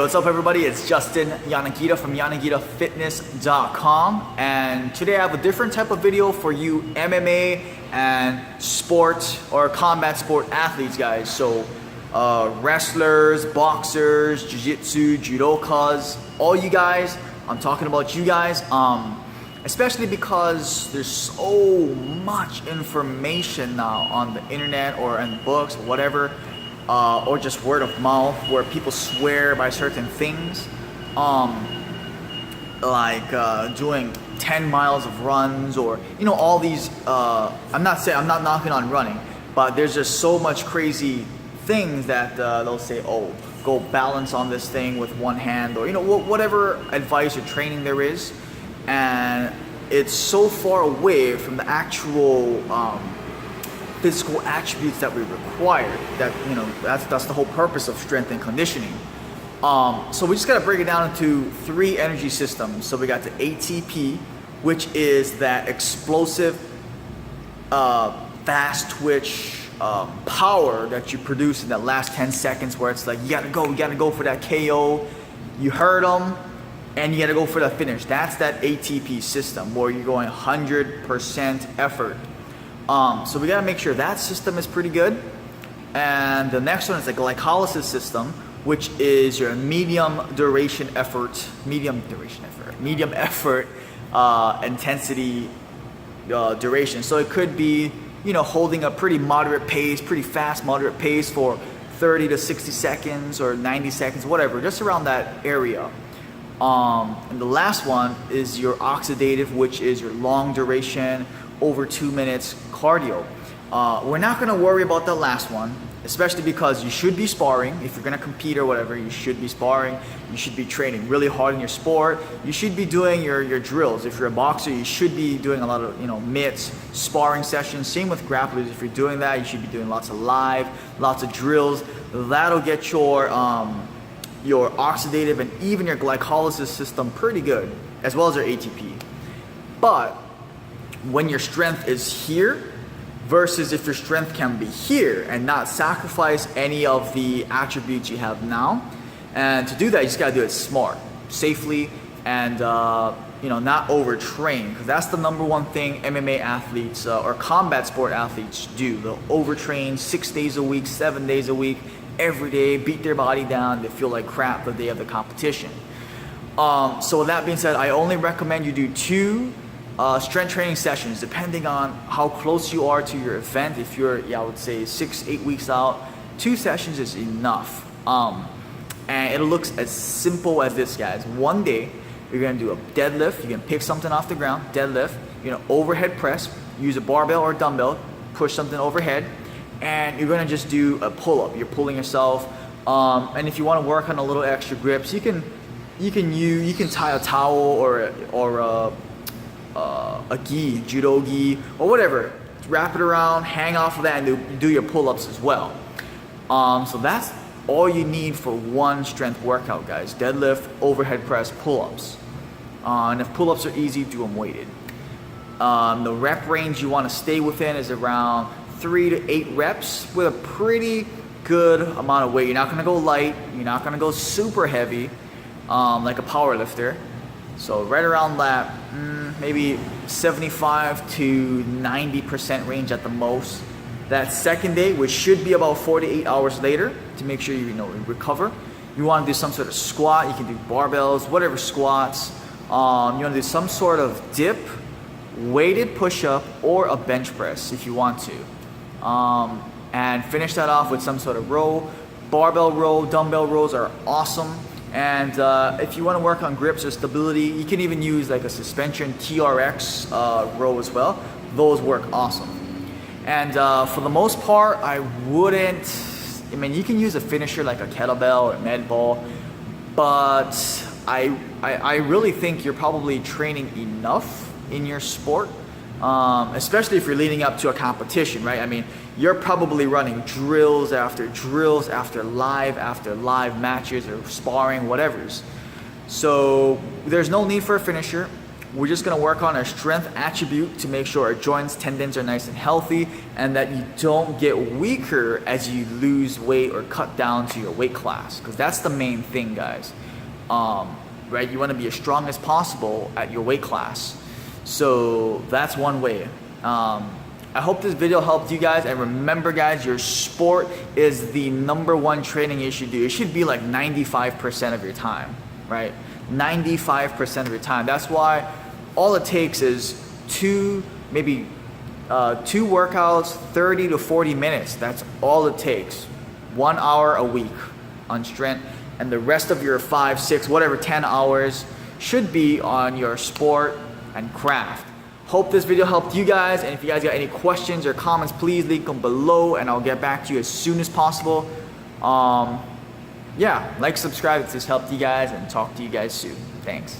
What's up everybody, it's Justin Yanagida from yanagidafitness.com, and today I have a different type of video for you MMA and sport or combat sport athletes guys. So wrestlers, boxers, jiu-jitsu, judokas, all you guys, I'm talking about you guys, especially because there's so much information now on the internet or in books or whatever, or just word of mouth where people swear by certain things, like doing 10 miles of runs, or you know, all these I'm not knocking on running, but there's just so much crazy things that they'll say, oh, go balance on this thing with one hand, or you know, whatever advice or training there is, and it's so far away from the actual physical attributes that we require, that you know, that's the whole purpose of strength and conditioning. So we just got to break it down into 3 energy systems. So we got the ATP, which is that explosive fast twitch power that you produce in that last 10 seconds, where it's like you gotta go for that KO, you heard them, and you gotta go for that finish. That's that ATP system where you're going 100% effort. So we gotta make sure that system is pretty good. And the next one is the glycolysis system, which is your medium effort intensity duration. So it could be, you know, holding a pretty fast moderate pace for 30 to 60 seconds or 90 seconds, whatever, just around that area. And the last one is your oxidative, which is your long duration, over 2 minutes cardio. We're not going to worry about the last one, especially because you should be sparring. If you're going to compete or whatever, you should be sparring. You should be training really hard in your sport. You should be doing your drills. If you're a boxer, you should be doing a lot of, you know, mitts, sparring sessions. Same with grapplers. If you're doing that, you should be doing lots of drills. That'll get your oxidative and even your glycolysis system pretty good, as well as your ATP. But when your strength is here versus if your strength can be here and not sacrifice any of the attributes you have now, and to do that you just got to do it smart, safely, and you know, not overtrain, because that's the number one thing MMA athletes or combat sport athletes do. They'll overtrain 6 days a week, 7 days a week, every day, beat their body down. They feel like crap the day of the competition. So with that being said, I only recommend you do 2 strength training sessions, depending on how close you are to your event. If you're, I would say 6-8 weeks out, 2 sessions is enough. And it looks as simple as this, guys. One day, you're gonna do a deadlift. You can pick something off the ground, deadlift. You know, overhead press, use a barbell or dumbbell, push something overhead, and you're gonna just do a pull-up. You're pulling yourself, and if you want to work on a little extra grips, you can tie a towel or a gi, judo gi, or whatever. Wrap it around, hang off of that, and do your pull-ups as well. So that's all you need for one strength workout, guys. Deadlift, overhead press, pull-ups. And if pull-ups are easy, do them weighted. The rep range you want to stay within is around 3 to 8 reps with a pretty good amount of weight. You're not going to go light. You're not going to go super heavy like a power lifter. So right around that, maybe 75 to 90% range at the most. That second day, which should be about 48 hours later, to make sure you recover, you want to do some sort of squat. You can do barbells, whatever squats. You want to do some sort of dip, weighted push-up, or a bench press if you want to. And finish that off with some sort of row. Barbell row, dumbbell rows are awesome. And if you want to work on grips or stability, you can even use like a suspension TRX row as well. Those work awesome. And for the most part, I mean, you can use a finisher like a kettlebell or a med ball, but I really think you're probably training enough in your sport, especially if you're leading up to a competition, right? I mean, you're probably running drills after live matches or sparring, whatever's. So there's no need for a finisher. We're just gonna work on our strength attribute to make sure our joints, tendons are nice and healthy, and that you don't get weaker as you lose weight or cut down to your weight class, because that's the main thing, guys. Right? You want to be as strong as possible at your weight class. So that's one way. I hope this video helped you guys, and remember guys, your sport is the #1 training you should do. It should be like 95% of your time, right? 95% of your time. That's why all it takes is two workouts, 30 to 40 minutes. That's all it takes. 1 hour a week on strength, and the rest of your 5, 6, whatever, 10 hours should be on your sport and craft. Hope this video helped you guys, and if you guys got any questions or comments, please leave them below and I'll get back to you as soon as possible. Yeah, like, subscribe if this helped you guys, and talk to you guys soon. Thanks.